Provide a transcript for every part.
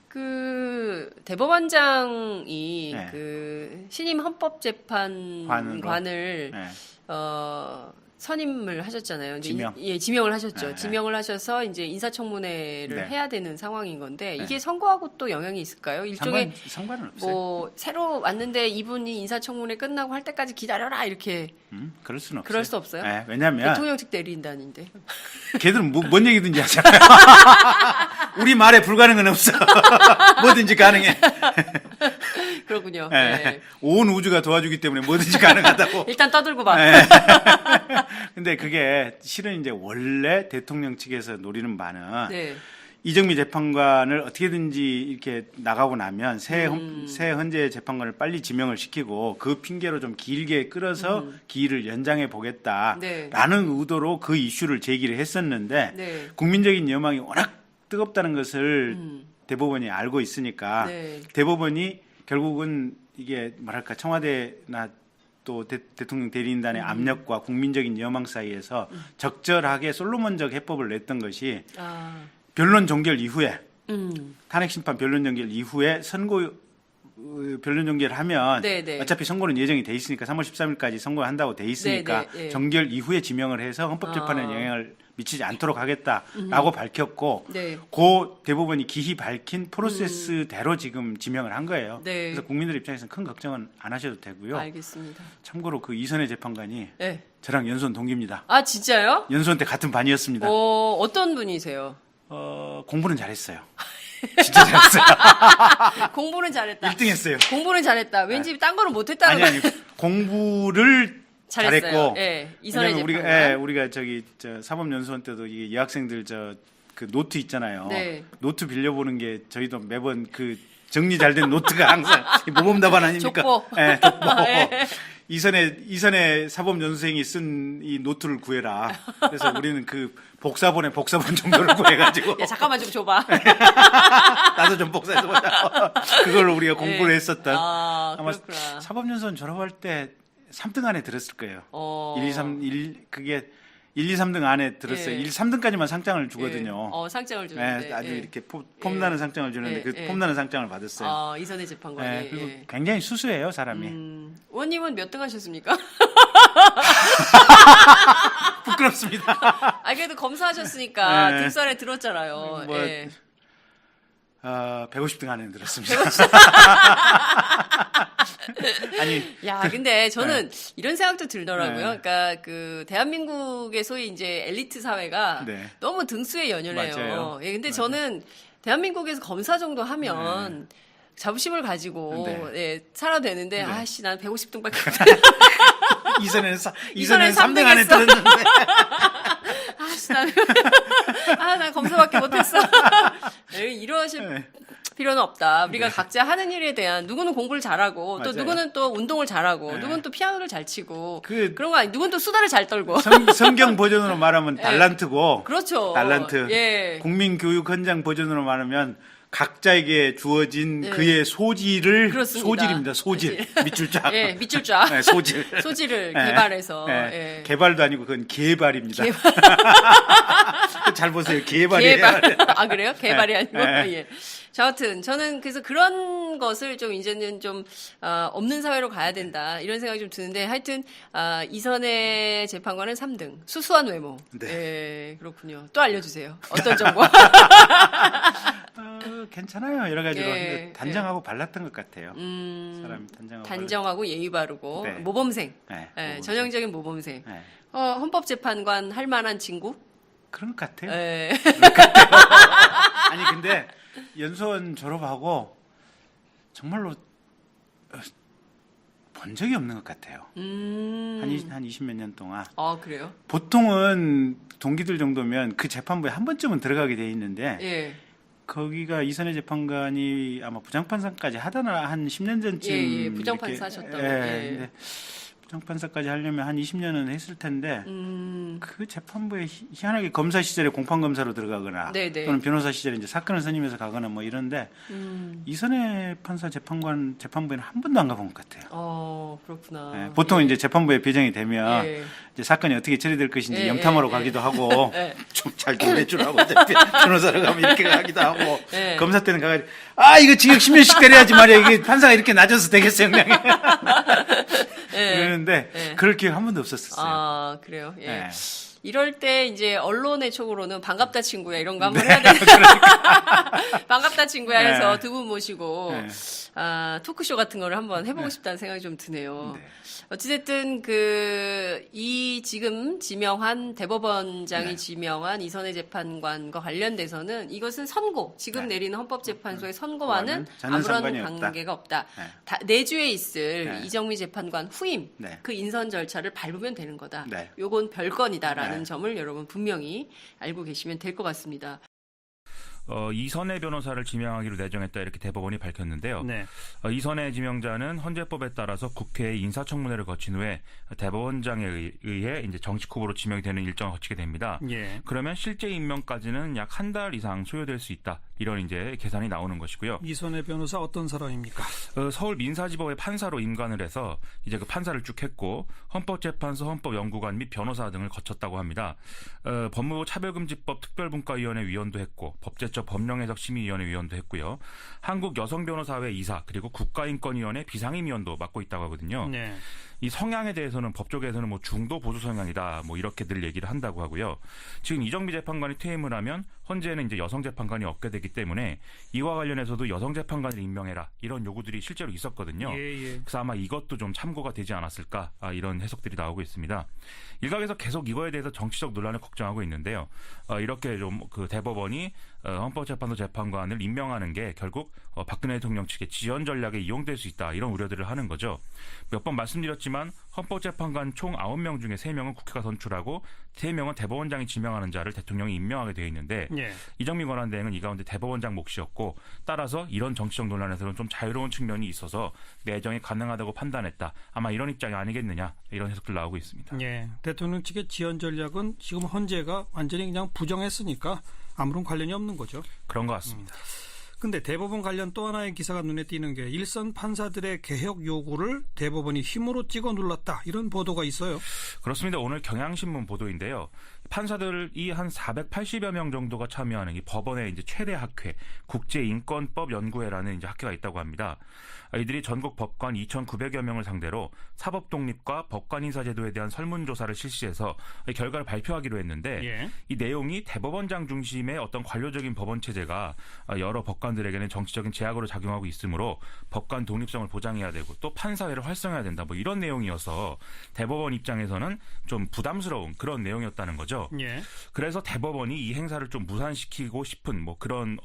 그 대법원장이 네. 그 신임 헌법재판관을 네. 선임을 하셨잖아요. 이제 지명. 지명을 하셨죠. 네. 지명을 하셔서 이제 인사청문회를 네. 해야 되는 상황인 건데 네. 이게 선거하고 또 영향이 있을까요? 일종의 상관은 없어요. 뭐 새로 왔는데 이분이 인사청문회 끝나고 할 때까지 기다려라 이렇게 그럴 수는 없어요. 그럴 수 없어요? 네, 왜냐하면 대통령직 내린다는데. 걔들은 뭔 얘기든지 하잖아요. 우리 말에 불가능은 없어. 뭐든지 가능해. 그렇군요. 네. 네. 온 우주가 도와주기 때문에 뭐든지 가능하다고. 일단 떠들고 봐. 네. 근데 그게 실은 이제 원래 대통령 측에서 노리는 바는 네. 이정미 재판관을 어떻게든지 이렇게 나가고 나면 새 헌재 재판관을 빨리 지명을 시키고 그 핑계로 좀 길게 끌어서 기일을 연장해 보겠다라는 네. 의도로 그 이슈를 제기를 했었는데 네. 국민적인 여망이 워낙 뜨겁다는 것을 대법원이 알고 있으니까 네. 대법원이 결국은 이게 뭐랄까 청와대나 또 대통령 대리인단의 압력과 국민적인 여망 사이에서 적절하게 솔로몬적 해법을 냈던 것이 아. 변론 종결 이후에 탄핵 심판 변론 종결 이후에 선고 변론 종결을 하면 네네. 어차피 선고는 예정이 돼 있으니까 3월 13일까지 선고를 한다고 돼 있으니까 네네. 예. 종결 이후에 지명을 해서 헌법재판에 영향을 미치지 않도록 하겠다라고 밝혔고 네. 그 대법원이 기히 밝힌 프로세스대로 지금 지명을 한 거예요. 네. 그래서 국민들 입장에서는 큰 걱정은 안 하셔도 되고요. 알겠습니다. 참고로 그 이선혜 재판관이 네. 저랑 연수원 동기입니다. 아, 진짜요? 연수원 때 같은 반이었습니다. 어떤 분이세요? 공부는 잘했어요. 진짜 잘했어요. 공부는 잘했다. 1등 했어요. 공부는 잘했다. 왠지 딴 거는 못했다는 아니 공부를 잘했어요. 잘했고. 예, 이선혜 왜냐면 재판관. 우리가 저 사법연수원 때도 이 여학생들 그 노트 있잖아요. 네. 노트 빌려보는 게 저희도 매번 그 정리 잘 된 노트가 항상 모범 답안 아닙니까? 족보. 예, 족보. 예. 이선의 사법연수생이 쓴 이 노트를 구해라. 그래서 우리는 그 복사본 정도를 구해가지고 야, 잠깐만 좀 줘봐. 나도 좀 복사해보자. 그걸 우리가 공부를 했었던. 아, 아마 그렇구나. 사법연수원 졸업할 때 3등 안에 들었을 거예요. 1, 2, 3등 안에 들었어요. 예. 1, 3등까지만 상장을 주거든요. 상장을 주는데. 네, 아주 예. 이렇게 폼나는 상장을 주는데 예, 그 예. 폼나는 상장을 받았어요. 아, 이선혜 재판관이. 네, 그리고 예. 굉장히 수수해요, 사람이. 의원님은 몇 등 하셨습니까? 부끄럽습니다. 아, 그래도 검사하셨으니까 네. 등산에 들었잖아요. 뭐, 예. 150등 안에 들었습니다. 아니, 야, 근데 저는 이런 생각도 들더라고요. 네. 그러니까 그 대한민국의 소위 이제 엘리트 사회가 네. 너무 등수에 연연해요. 맞아요. 예, 근데 맞아요. 저는 대한민국에서 검사 정도 하면 자부심을 가지고 네. 예, 살아도 되는데 네. 아씨 난 150등밖에 이선에는 이선에는 3등 안에 했어. 들었는데. 아씨 난 검사밖에 못했어. 예, 이러실 네. 필요는 없다. 우리가 각자 하는 일에 대한 누구는 공부를 잘하고 또 맞아요. 누구는 또 운동을 잘하고 네. 누구는 또 피아노를 잘 치고 그- 그런 거 아니 누구는 또 수다를 잘 떨고 성경 버전으로 말하면 달란트고. 그렇죠. 달란트. 예. 국민교육 헌장 버전으로 말하면 각자에게 주어진 네. 그의 소질을 그렇습니다. 소질입니다. 소질. 밑줄 쫙. 예, 밑줄 쫙. 네, 소질. 소질을 네. 개발해서 네. 예. 개발도 아니고 그건 개발입니다. 잘 보세요. 개발이. 개발. 아, 그래요? 개발이 네. 아니고? 네. 예. 자, 하여튼, 저는 그래서 그런 것을 좀 이제는 좀, 없는 사회로 가야 된다. 이런 생각이 좀 드는데, 하여튼, 이선의 재판관은 3등. 수수한 외모. 네. 예, 그렇군요. 또 알려주세요. 어떤 정보? 괜찮아요. 여러 가지로. 예, 근데 단정하고 발랐던 것 같아요. 사람이 단정하고. 단정하고 예의 바르고, 네. 모범생. 네, 예, 모범생. 전형적인 모범생. 네. 헌법재판관 할 만한 친구? 그런 것 같아요. 예. 아니 근데 연수원 졸업하고 정말로 본 적이 없는 것 같아요. 한 20몇 년 동안. 아, 그래요? 보통은 동기들 정도면 그 재판부에 한 번쯤은 들어가게 돼 있는데 예. 거기가 이선혜 재판관이 아마 부장판사까지 하다나 한 10년 전쯤 예, 부장판사 이렇게, 하셨다고. 예, 예. 근데 부장판사까지 하려면 한 20년은 했을 텐데 그 재판부에 희한하게 검사 시절에 공판검사로 들어가거나 네네. 또는 변호사 시절에 이제 사건을 선임해서 가거나 뭐 이런데 이선혜 판사 재판관 재판부에는 한 번도 안 가본 것 같아요. 그렇구나. 예, 보통 이제 재판부에 배정이 되면 예. 이제 사건이 어떻게 처리될 것인지 예, 염탐하러 예, 가기도 하고 예. 좀 잘 좀 해주라고 변호사로 가면 이렇게 가기도 하고 예. 검사 때는 가가지고 이거 징역 10년씩 때려야지 말이야. 이게 판사가 이렇게 낮아서 되겠어 형량이. 그러는데 예. 그럴 기회가 한 번도 없었어요. 아, 그래요? 예. 예. 이럴 때 이제 언론의 촉으로는 반갑다 친구야 이런 거 한번 네. 해야 되는 반갑다 친구야 해서 네. 두 분 모시고 네. 토크쇼 같은 거를 한번 해보고 네. 싶다는 생각이 좀 드네요. 네. 어찌됐든 이 지금 지명한 대법원장이 네. 지명한 이선혜 재판관과 관련돼서는 이것은 선고, 지금 네. 내리는 헌법재판소의 선고와는 전혀 아무런 상관이 없다. 관계가 없다. 네. 내주에 있을 네. 이정미 재판관 후임 네. 그 인선 절차를 밟으면 되는 거다. 네. 요건 별건이다라는 네. 점을 여러분 분명히 알고 계시면 될 것 같습니다. 이선혜 변호사를 지명하기로 내정했다 이렇게 대법원이 밝혔는데요. 네. 이선혜 지명자는 헌재법에 따라서 국회의 인사청문회를 거친 후에 대법원장에 의해 이제 정식 후보로 지명이 되는 일정을 거치게 됩니다. 예. 그러면 실제 임명까지는 약 한 달 이상 소요될 수 있다. 이런 이제 계산이 나오는 것이고요. 이선혜 변호사 어떤 사람입니까? 서울 민사지법의 판사로 임관을 해서 이제 그 판사를 쭉 했고 헌법재판소 헌법연구관 및 변호사 등을 거쳤다고 합니다. 법무부 차별금지법 특별분과위원회 위원도 했고 법제처 법령해석심의위원회 위원도 했고요. 한국여성변호사회 이사 그리고 국가인권위원회 비상임위원도 맡고 있다고 하거든요. 네. 이 성향에 대해서는 법조계에서는 뭐 중도 보수 성향이다 뭐 이렇게 늘 얘기를 한다고 하고요. 지금 이정미 재판관이 퇴임을 하면 헌재는 이제 여성 재판관이 없게 되기 때문에 이와 관련해서도 여성 재판관을 임명해라 이런 요구들이 실제로 있었거든요. 예. 그래서 아마 이것도 좀 참고가 되지 않았을까 이런 해석들이 나오고 있습니다. 일각에서 계속 이거에 대해서 정치적 논란을 걱정하고 있는데요. 이렇게 좀 그 대법원이 헌법재판소 재판관을 임명하는 게 결국 박근혜 대통령 측의 지연 전략에 이용될 수 있다 이런 우려들을 하는 거죠. 몇 번 말씀드렸지만 헌법재판관 총 9명 중에 3명은 국회가 선출하고 3명은 대법원장이 지명하는 자를 대통령이 임명하게 되어 있는데 예. 이정미 권한대행은 이 가운데 대법원장 몫이었고 따라서 이런 정치적 논란에서는 좀 자유로운 측면이 있어서 내정이 가능하다고 판단했다. 아마 이런 입장이 아니겠느냐 이런 해석들 나오고 있습니다. 예. 대통령 측의 지연 전략은 지금 헌재가 완전히 그냥 부정했으니까 아무런 관련이 없는 거죠. 그런 것 같습니다. 근데 대법원 관련 또 하나의 기사가 눈에 띄는 게 일선 판사들의 개혁 요구를 대법원이 힘으로 찍어 눌렀다. 이런 보도가 있어요. 그렇습니다. 오늘 경향신문 보도인데요. 판사들이 한 480여 명 정도가 참여하는 이 법원의 이제 최대 학회 국제인권법 연구회라는 이제 학회가 있다고 합니다. 이들이 전국 법관 2,900여 명을 상대로 사법 독립과 법관 인사 제도에 대한 설문조사를 실시해서 결과를 발표하기로 했는데 예. 이 내용이 대법원장 중심의 어떤 관료적인 법원 체제가 여러 법관들에게는 정치적인 제약으로 작용하고 있으므로 법관 독립성을 보장해야 되고 또 판사회를 활성화해야 된다. 뭐 이런 내용이어서 대법원 입장에서는 좀 부담스러운 그런 내용이었다는 거죠. 예. 그래서 대법원이 이 행사를 좀 무산시키고 싶은 뭐 그런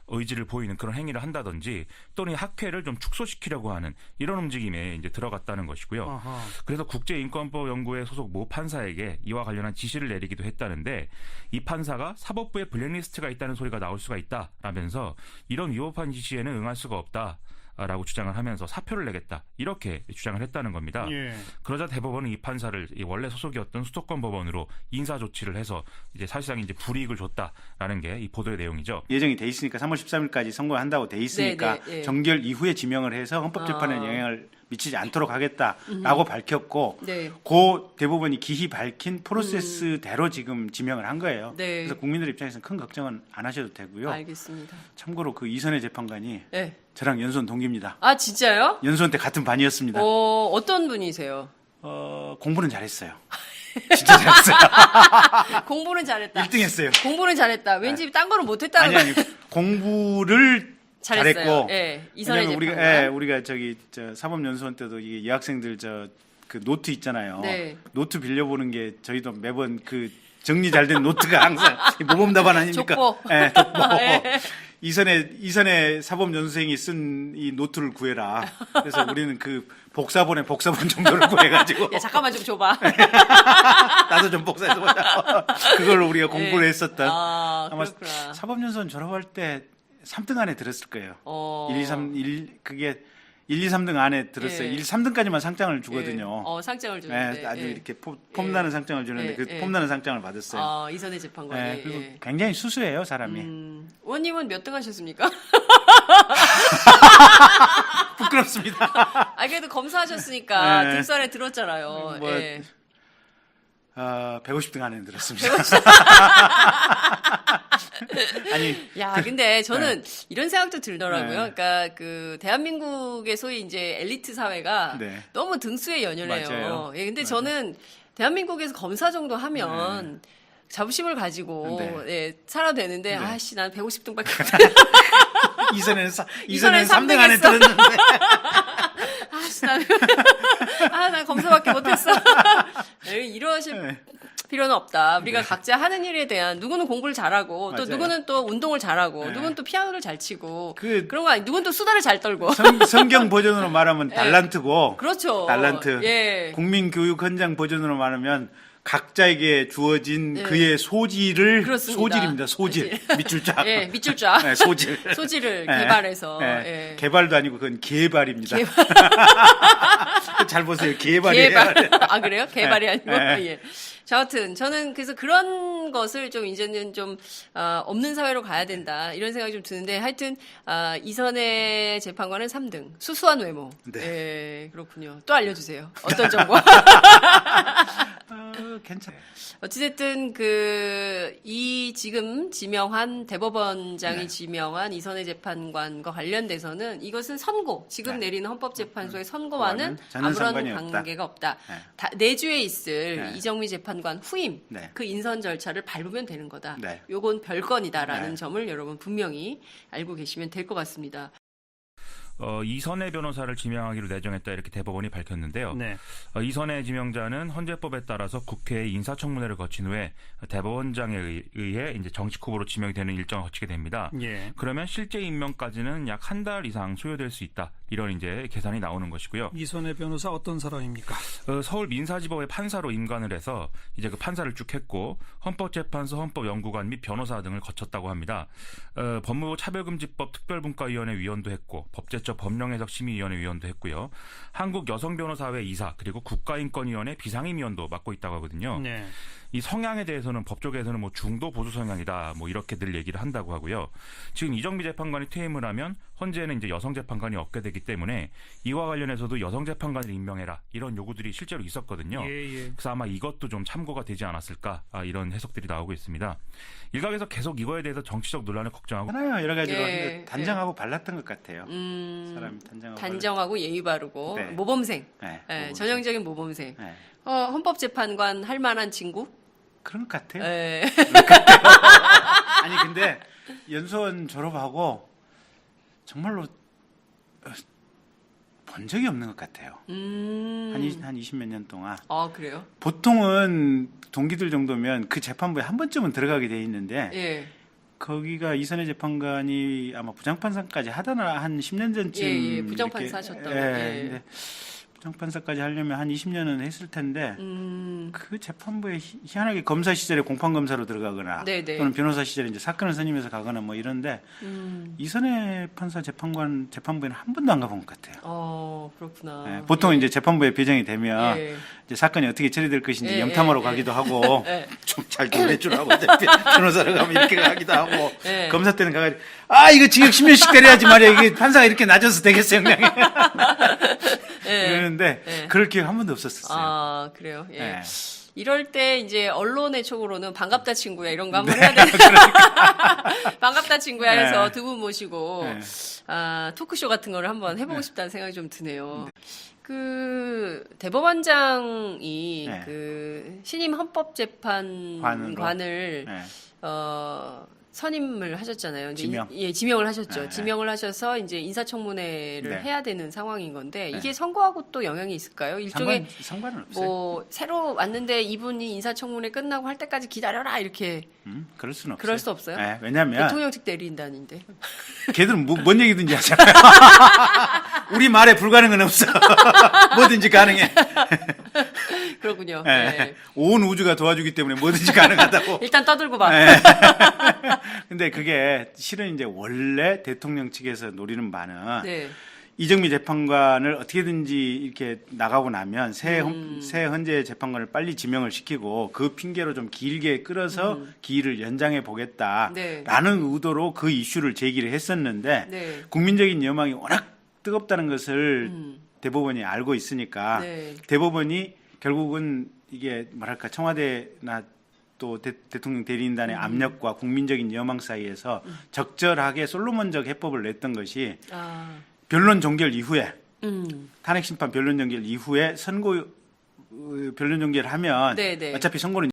의지를 보이는 그런 행위를 한다든지 또는 이 학회를 좀 축소시키려고 하는 이런 움직임에 이제 들어갔다는 것이고요. 아하. 그래서 국제인권법 연구회 소속 모 판사에게 이와 관련한 지시를 내리기도 했다는데 이 판사가 사법부에 블랙리스트가 있다는 소리가 나올 수가 있다라면서 이런 위법한 지시에는 응할 수가 없다. 라고 주장을 하면서 사표를 내겠다 이렇게 주장을 했다는 겁니다. 예. 그러자 대법원은 이 판사를 원래 소속이었던 수도권 법원으로 인사 조치를 해서 이제 사실상 이제 불이익을 줬다라는 게 이 보도의 내용이죠. 예정이 돼 있으니까 3월 13일까지 선고한다고 돼 있으니까 네, 네, 예. 정결 이후에 지명을 해서 헌법재판에 영향을 미치지 않도록 하겠다라고 밝혔고 네. 그 대법원이 기히 밝힌 프로세스대로 지금 지명을 한 거예요. 네. 그래서 국민들 입장에서는 큰 걱정은 안 하셔도 되고요. 알겠습니다. 참고로 그 이선혜 재판관이 네. 저랑 연수원 동기입니다. 아, 진짜요? 연수원 때 같은 반이었습니다. 어떤 분이세요? 공부는 잘했어요. 진짜 잘했어요. 공부는 잘했다. 1등 했어요. 공부는 잘했다. 왠지 딴 거는 못했다는 아니 공부를 잘했어요. 잘했고. 예, 이선혜 왜냐면 재판관. 우리가 저 사법연수원 때도 이게 여학생들 그 노트 있잖아요. 네. 노트 빌려보는 게 저희도 매번 그 정리 잘 된 노트가 항상 모범 답안 아닙니까? 족보. 예, 족보. 예. 이선의 사법연수생이 쓴 이 노트를 구해라. 그래서 우리는 그 복사본 정도를 구해가지고 야, 잠깐만 좀 줘봐. 나도 좀 복사해보자. 그걸 우리가 공부를 했었던. 아마 그렇구나. 사법연수원 졸업할 때 3등 안에 들었을 거예요. 1, 2, 3, 1 그게 1, 2, 3등 안에 들었어요. 예. 1, 3등까지만 상장을 주거든요. 상장을 주는데. 네, 아주 예. 이렇게 폼나는 상장을 주는데 그 폼나는 상장을 받았어요. 이선의 재판관이. 네, 그리고 예. 굉장히 수수해요, 사람이. 의원님은 몇 등 하셨습니까? 부끄럽습니다. 그래도 검사하셨으니까 네. 등산에 들었잖아요. 뭐, 예. 150등 안에 들었습니다. 아니, 야, 근데 저는 네. 이런 생각도 들더라고요. 네. 그러니까 그 대한민국의 소위 이제 엘리트 사회가 네. 너무 등수에 연연해요. 맞아요. 예, 근데 맞아요. 저는 대한민국에서 검사 정도 하면 자부심을 가지고 네. 예, 살아도 되는데 네. 아씨 난 150등밖에 이선에는 이선에는 3등 안에 삼등 들었는데. 아씨 난 검사밖에 못했어. 예, 이러실 네. 필요는 없다. 우리가 각자 하는 일에 대한 누구는 공부를 잘하고 또 맞아요. 누구는 또 운동을 잘하고 네. 누구는 또 피아노를 잘 치고 그- 그런 거 아니 누구는 또 수다를 잘 떨고 성경 버전으로 말하면 달란트고. 그렇죠. 달란트. 예. 국민교육 헌장 버전으로 말하면 각자에게 주어진 네. 그의 소질을 그렇습니다. 소질입니다. 소질. 밑줄자. 예, 밑줄자. 네, 소질. 소질을 네. 개발해서 네. 예. 개발도 아니고 그건 개발입니다. 잘 보세요. 개발이에요. 개발. 그래요? 개발이 네. 아니고. 네. 예. 자, 하여튼 저는 그래서 그런 것을 좀 이제는 좀 없는 사회로 가야 된다 이런 생각이 좀 드는데 하여튼 이선의 재판관은 3등 수수한 외모. 네. 예, 그렇군요. 또 알려주세요. 어떤 정보? 괜찮아요. 어찌됐든 이 지금 지명한 대법원장이 네. 지명한 이선의 재판관과 관련돼서는 이것은 선고 지금 네. 내리는 헌법재판소의 선고와는 전혀 아무런 상관이 없다. 관계가 없다. 네. 내주에 있을 네. 이정미 재판관 후임 네. 그 인선 절차를 밟으면 되는 거다. 네. 요건 별건이다라는 네. 점을 여러분 분명히 알고 계시면 될 것 같습니다. 이선혜 변호사를 지명하기로 내정했다 이렇게 대법원이 밝혔는데요. 네. 이선혜 지명자는 헌재법에 따라서 국회의 인사청문회를 거친 후에 대법원장에 의해 이제 정식 후보로 지명이 되는 일정을 거치게 됩니다. 예. 그러면 실제 임명까지는 약 한 달 이상 소요될 수 있다. 이런 이제 계산이 나오는 것이고요. 이선혜 변호사 어떤 사람입니까? 서울 민사지법의 판사로 임관을 해서 이제 그 판사를 쭉 했고 헌법재판소 헌법연구관 및 변호사 등을 거쳤다고 합니다. 법무부 차별금지법 특별분과위원회 위원도 했고 법제처 법령해석심의위원회 위원도 했고요. 한국여성변호사회 이사 그리고 국가인권위원회 비상임위원도 맡고 있다고 하거든요. 네. 이 성향에 대해서는 법조계에서는 뭐 중도 보수 성향이다 뭐 이렇게들 얘기를 한다고 하고요. 지금 이정미 재판관이 퇴임을 하면 헌재에는 이제 여성 재판관이 없게 되기 때문에 이와 관련해서도 여성 재판관을 임명해라 이런 요구들이 실제로 있었거든요. 예. 그래서 아마 이것도 좀 참고가 되지 않았을까 이런 해석들이 나오고 있습니다. 일각에서 계속 이거에 대해서 정치적 논란을 걱정하고 하나요 여러 가지로 예, 근데 단정하고 발랐던 것 같아요. 사람이 단정하고 단정하고 예의 바르고 네. 모범생. 네, 예, 모범생. 전형적인 모범생. 네. 헌법재판관 할 만한 친구? 그런 것 같아요. 예. 아니 근데 연수원 졸업하고 정말로 본 적이 없는 것 같아요. 한 20몇 년 동안. 그래요? 보통은 동기들 정도면 그 재판부에 한 번쯤은 들어가게 돼 있는데 예. 거기가 이선혜 재판관이 아마 부장판사까지 하다나 한 10년 전쯤 예, 부장판사 이렇게, 하셨다고. 예, 예. 근데 부장판사까지 하려면 한 20년은 했을 텐데 그 재판부에 희한하게 검사 시절에 공판검사로 들어가거나 네네. 또는 변호사 시절에 이제 사건을 선임해서 가거나 뭐 이런데 이선혜 판사 재판부에는 한 번도 안 가본 것 같아요. 그렇구나. 예, 보통 이제 재판부에 배정이 되면 예. 이제 사건이 어떻게 처리될 것인지 예, 염탐하러 예, 가기도 하고 예. 좀 잘 도와주라고 변호사로 가면 이렇게 가기도 하고 예. 검사 때는 가가지고 이거 징역 10년씩 때려야지 말이야 이게 판사가 이렇게 낮아서 되겠어 형량이 그러는데 예. 그럴 기회가 한 번도 없었어요. 그래요. 예. 예. 이럴 때 이제 언론의 촉으로는 반갑다 친구야 이런 거 한번 해야 되는 반갑다 친구야 해서 네. 두 분 모시고 네. 토크쇼 같은 거를 한번 해보고 싶다는 생각이 좀 드네요. 그 대법원장이 네. 그 신임 헌법재판관을 네. 선임을 하셨잖아요. 이제 지명. 지명을 하셨죠. 네. 지명을 하셔서 이제 인사청문회를 네. 해야 되는 상황인 건데 네. 이게 선거하고 또 영향이 있을까요? 일종의 상관은 없어요. 뭐 새로 왔는데 이분이 인사청문회 끝나고 할 때까지 기다려라 이렇게 그럴 수는 없어요. 그럴 수 없어요? 네, 왜냐하면 대통령직 내린다는데. 걔들은 뭔 얘기든지 하잖아요. 우리 말에 불가능은 없어. 뭐든지 가능해. 그렇군요. 네. 네. 온 우주가 도와주기 때문에 뭐든지 가능하다고. 일단 떠들고 봐. 네. 근데 그게 실은 이제 원래 대통령 측에서 노리는 바는 네. 이정미 재판관을 어떻게든지 이렇게 나가고 나면 새 헌재 재판관을 빨리 지명을 시키고 그 핑계로 좀 길게 끌어서 기일을 연장해 보겠다라는 네. 의도로 그 이슈를 제기를 했었는데 네. 국민적인 여망이 워낙 뜨겁다는 것을 대법원이 알고 있으니까 네. 대법원이 결국은 이게 뭐랄까 청와대나 또 대통령 대리인단의 압력과 국민적인 여망 사이에서 적절하게 솔로몬적 해법을 냈던 것이 아, 변론 종결 이후에 탄핵 심판 변론 종결 이후에 선고 변론 종결하면 네, 네. 어차피 선고는